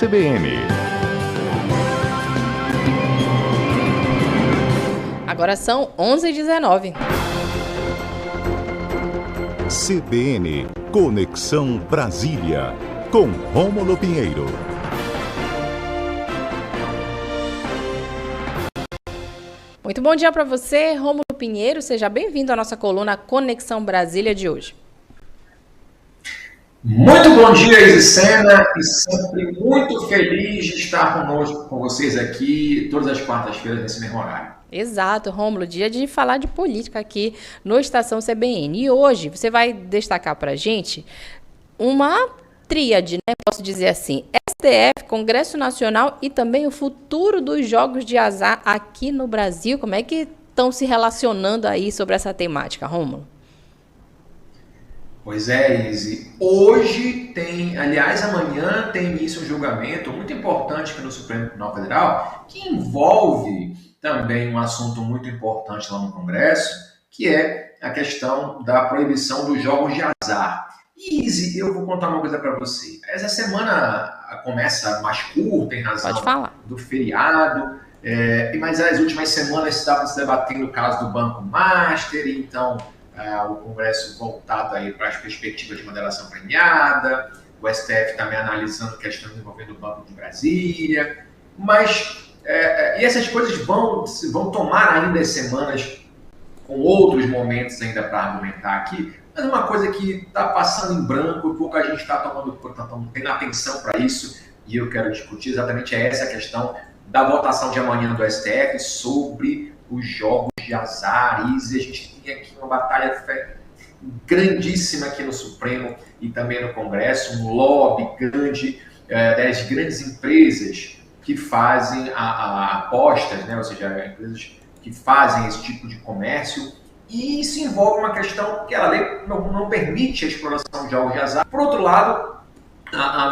CBN. Agora são 11h19. CBN Conexão Brasília, com Rômulo Pinheiro. Muito bom dia para você, Rômulo Pinheiro. Seja bem-vindo à nossa coluna Conexão Brasília de hoje. Muito bom dia, Isicena, e sempre muito feliz de estar conosco, com vocês aqui, todas as quartas-feiras, nesse mesmo horário. Exato, Rômulo, dia de falar de política aqui no Estação CBN. E hoje você vai destacar para a gente uma tríade, né? Posso dizer assim, STF, Congresso Nacional e também o futuro dos jogos de azar aqui no Brasil. Como é que estão se relacionando aí sobre essa temática, Rômulo? Pois é, Izzy. Hoje tem, aliás, amanhã tem início um julgamento muito importante aqui no Supremo Tribunal Federal, que envolve também um assunto muito importante lá no Congresso, que é a questão da proibição dos jogos de azar. Izzy, eu vou contar uma coisa para você. Essa semana começa mais curta, em razão do feriado, mas as últimas semanas estavam se debatendo o caso do Banco Master, então o Congresso voltado aí para as perspectivas de moderação premiada, o STF também analisando questões envolvendo o Banco de Brasília, mas e essas coisas vão tomar ainda as semanas com outros momentos ainda para argumentar aqui, mas uma coisa que está passando em branco, pouca gente está tendo atenção para isso, e eu quero discutir exatamente essa questão da votação de amanhã do STF sobre os jogos de azar. E a gente tem aqui uma batalha grandíssima aqui no Supremo e também no Congresso, um lobby grande das grandes empresas que fazem apostas, né? Ou seja, empresas que fazem esse tipo de comércio. E isso envolve uma questão que a lei não permite a exploração de jogos de azar. Por outro lado,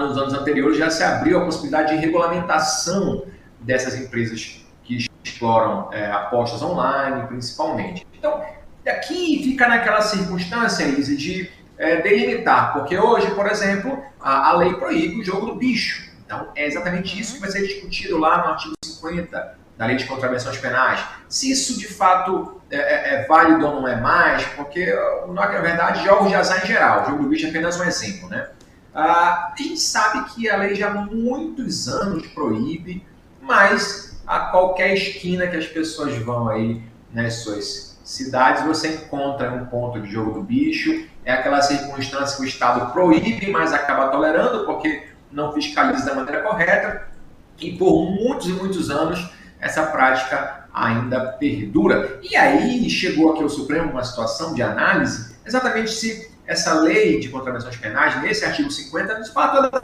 nos anos anteriores já se abriu a possibilidade de regulamentação dessas empresas que exploram apostas online, principalmente. Então, aqui fica naquela circunstância, Isa, de delimitar, porque hoje, por exemplo, a lei proíbe o jogo do bicho. Então, é exatamente isso que vai ser discutido lá no artigo 50 da Lei de Contravenções Penais. Se isso, de fato, é válido ou não é mais, porque, na verdade, jogos de azar em geral, o jogo do bicho é apenas um exemplo, né? A gente sabe que a lei já há muitos anos proíbe, mas a qualquer esquina que as pessoas vão aí nas suas cidades, você encontra um ponto de jogo do bicho. É aquela circunstância que o Estado proíbe, mas acaba tolerando, porque não fiscaliza da maneira correta. E por muitos e muitos anos, essa prática ainda perdura. E aí chegou aqui ao Supremo uma situação de análise, exatamente se essa lei de contravenções penais, nesse artigo 50, de fato, ela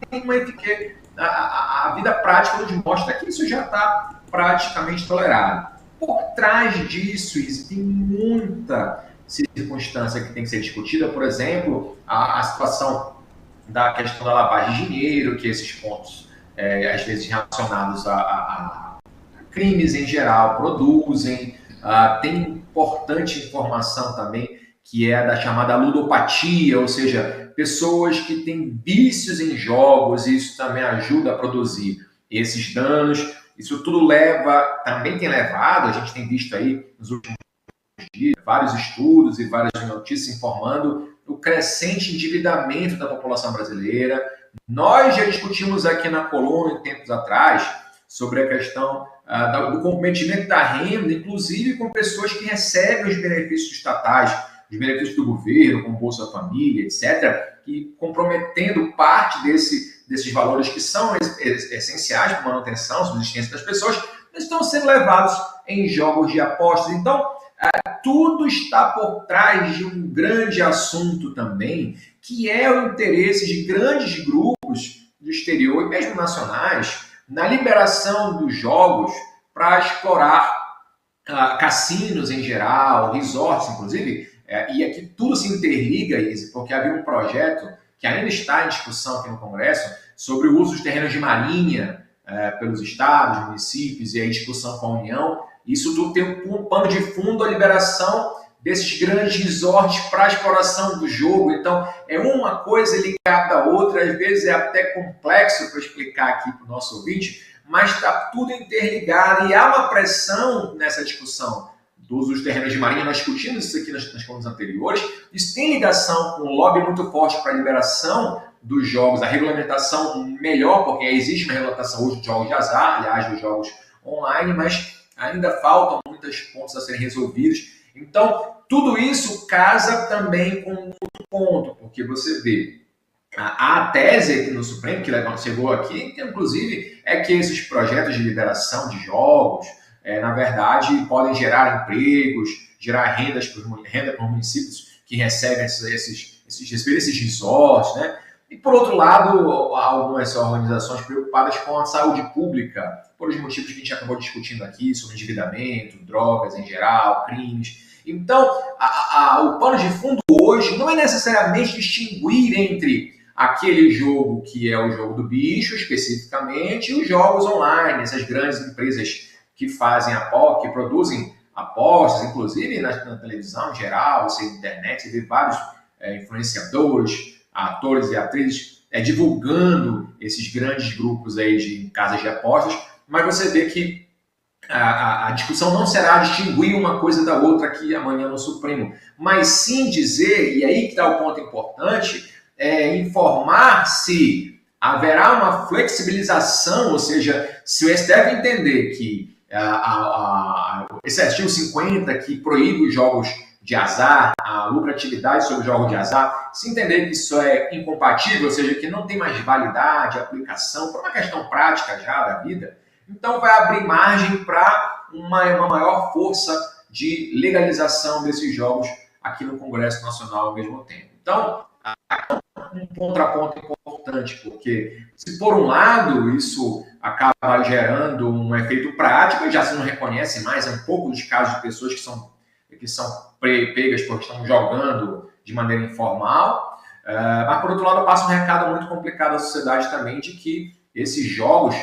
tem uma eficácia. A vida prática nos mostra que isso já está praticamente tolerado. Por trás disso, tem muita circunstância que tem que ser discutida. Por exemplo, a situação da questão da lavagem de dinheiro, que esses pontos, às vezes relacionados a crimes em geral, produzem. Tem importante informação também, que é da chamada ludopatia, ou seja, pessoas que têm vícios em jogos, e isso também ajuda a produzir esses danos. Isso tudo também tem levado, a gente tem visto aí nos últimos dias, vários estudos e várias notícias informando o crescente endividamento da população brasileira. Nós já discutimos aqui na coluna, em tempos atrás, sobre a questão do comprometimento da renda, inclusive com pessoas que recebem os benefícios estatais, os benefícios do governo, como Bolsa Família, etc., que comprometendo parte desses valores que são essenciais para a manutenção, subsistência das pessoas, estão sendo levados em jogos de apostas. Então, tudo está por trás de um grande assunto também, que é o interesse de grandes grupos do exterior e mesmo nacionais na liberação dos jogos para explorar cassinos em geral, resorts, inclusive, e aqui tudo se interliga, porque havia um projeto que ainda está em discussão aqui no Congresso sobre o uso dos terrenos de marinha pelos estados, municípios, e a discussão com a União. Isso tudo tem um pano de fundo a liberação desses grandes resorts para a exploração do jogo. Então, é uma coisa ligada à outra, às vezes é até complexo para explicar aqui para o nosso ouvinte, mas está tudo interligado e há uma pressão nessa discussão do uso dos terrenos de marinha. Nós discutimos isso aqui nas colunas anteriores. Isso tem ligação com um lobby muito forte para a liberação dos jogos, a regulamentação melhor, porque existe uma regulamentação hoje de jogos de azar, aliás, dos jogos online, mas ainda faltam muitos pontos a serem resolvidos. Então, tudo isso casa também com um outro ponto, porque você vê a tese aqui no Supremo, que chegou aqui, inclusive, é que esses projetos de liberação de jogos, na verdade, podem gerar empregos, gerar renda para os municípios que recebem esses resorts, né? E, por outro lado, há algumas organizações preocupadas com a saúde pública, por os motivos que a gente acabou discutindo aqui, sobre endividamento, drogas em geral, crimes. Então, o pano de fundo hoje não é necessariamente distinguir entre aquele jogo que é o jogo do bicho, especificamente, e os jogos online, essas grandes empresas que fazem que produzem apostas, inclusive na televisão em geral, você na internet, você vê vários influenciadores, atores e atrizes divulgando esses grandes grupos aí de casas de apostas, mas você vê que a discussão não será distinguir uma coisa da outra aqui amanhã no Supremo, mas sim dizer, e aí que está o ponto importante, informar se haverá uma flexibilização, ou seja, se o STF entender que esse artigo 50 que proíbe os jogos de azar, a lucratividade sobre jogos de azar, se entender que isso é incompatível, ou seja, que não tem mais validade, aplicação, por uma questão prática já da vida, então vai abrir margem para uma maior força de legalização desses jogos aqui no Congresso Nacional ao mesmo tempo. Então, um contraponto importante, porque se por um lado isso acaba gerando um efeito prático, já se não reconhece mais, um pouco dos casos de pessoas que são pegas porque estão jogando de maneira informal, mas por outro lado passa um recado muito complicado à sociedade também de que esses jogos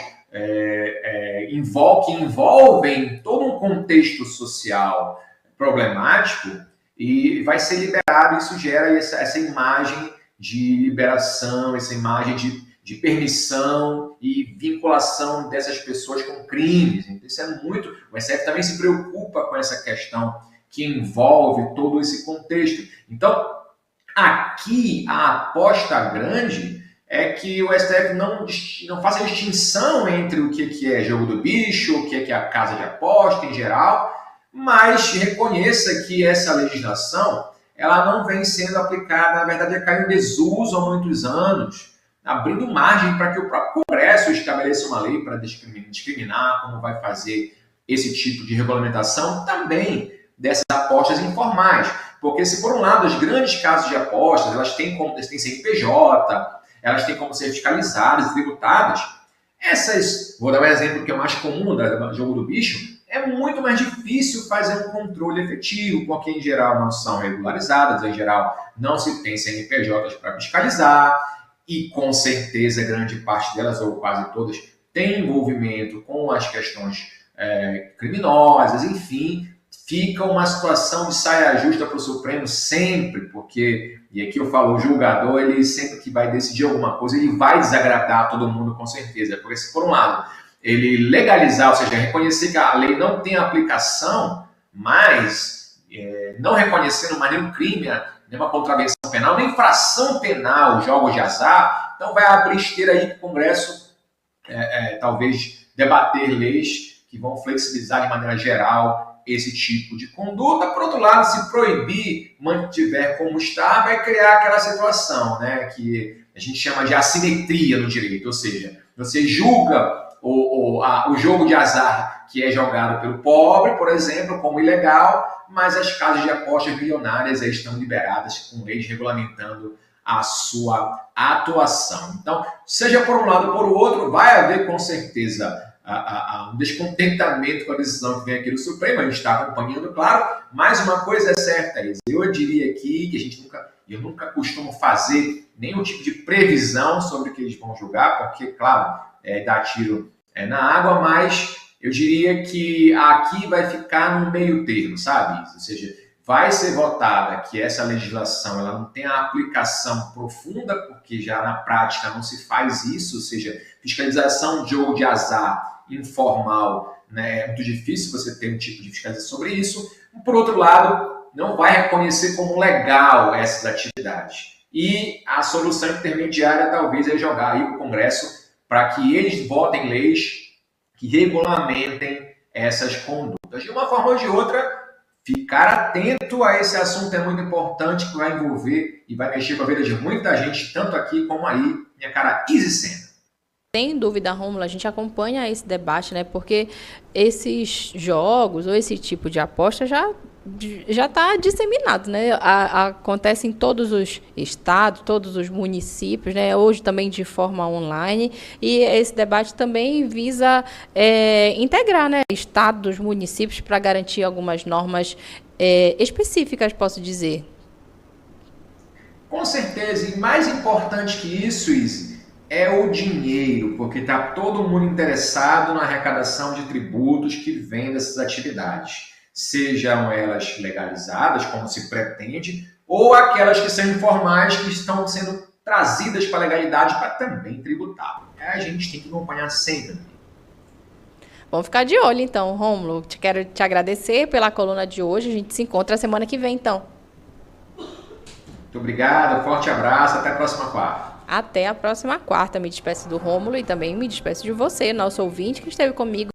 envolvem todo um contexto social problemático e vai ser liberado, isso gera essa imagem de liberação, essa imagem de permissão e vinculação dessas pessoas com crimes. Então, isso é muito... O STF também se preocupa com essa questão que envolve todo esse contexto. Então, aqui a aposta grande é que o STF não faça distinção entre o que é jogo do bicho, o que é a casa de aposta em geral, mas reconheça que essa legislação ela não vem sendo aplicada, na verdade, já caiu em desuso há muitos anos, abrindo margem para que o próprio Congresso estabeleça uma lei para discriminar como vai fazer esse tipo de regulamentação também dessas apostas informais. Porque se, por um lado, as grandes casas de apostas elas têm CNPJ, elas têm como ser fiscalizadas e tributadas, vou dar um exemplo que é o mais comum do jogo do bicho, é muito mais difícil fazer um controle efetivo, porque em geral não são regularizadas, em geral não se tem CNPJs para fiscalizar, e com certeza grande parte delas, ou quase todas, tem envolvimento com as questões criminosas, enfim, fica uma situação de saia justa para o Supremo sempre, porque, e aqui eu falo, o julgador, ele sempre que vai decidir alguma coisa, ele vai desagradar todo mundo com certeza, porque se por um lado ele legalizar, ou seja, reconhecer que a lei não tem aplicação, mas não reconhecendo mais nenhum crime, nenhuma contravenção penal, nem infração penal, jogos de azar, então vai abrir esteira aí para o Congresso, talvez debater leis que vão flexibilizar de maneira geral esse tipo de conduta. Por outro lado, se proibir, mantiver como está, vai criar aquela situação, né, que a gente chama de assimetria no direito, ou seja, você julga o jogo de azar que é jogado pelo pobre, por exemplo, como ilegal, mas as casas de apostas bilionárias estão liberadas com leis regulamentando a sua atuação. Então, seja por um lado ou por outro, vai haver com certeza um descontentamento com a decisão que vem aqui do Supremo, a gente está acompanhando, claro, mas uma coisa é certa, eu diria aqui que eu nunca costumo fazer nenhum tipo de previsão sobre o que eles vão julgar, porque, claro, dá tiro na água, mas eu diria que aqui vai ficar no meio termo, sabe? Ou seja, vai ser votada que essa legislação ela não tem a aplicação profunda, porque já na prática não se faz isso, ou seja, fiscalização de jogo de azar informal, né, é muito difícil você ter um tipo de fiscalização sobre isso. Por outro lado, não vai reconhecer como legal essas atividades. E a solução intermediária talvez é jogar aí para o Congresso para que eles votem leis que regulamentem essas condutas. De uma forma ou de outra, ficar atento a esse assunto é muito importante, que vai envolver e vai mexer com a vida de muita gente, tanto aqui como aí, minha cara Easy Sena. Sem dúvida, Rômulo, a gente acompanha esse debate, né? Porque esses jogos ou esse tipo de aposta já está disseminado, né? Acontece em todos os estados, todos os municípios, né? Hoje também de forma online. E esse debate também visa integrar, né, estados, municípios para garantir algumas normas específicas, posso dizer. Com certeza, e mais importante que isso, Izzy, é o dinheiro, porque está todo mundo interessado na arrecadação de tributos que vêm dessas atividades. Sejam elas legalizadas, como se pretende, ou aquelas que são informais, que estão sendo trazidas para a legalidade para também tributar. A gente tem que acompanhar sempre. Vamos ficar de olho, então, Rômulo. Quero te agradecer pela coluna de hoje. A gente se encontra semana que vem, então. Muito obrigado, forte abraço, até a próxima quarta. Até a próxima quarta. Me despeço do Rômulo e também me despeço de você, nosso ouvinte, que esteve comigo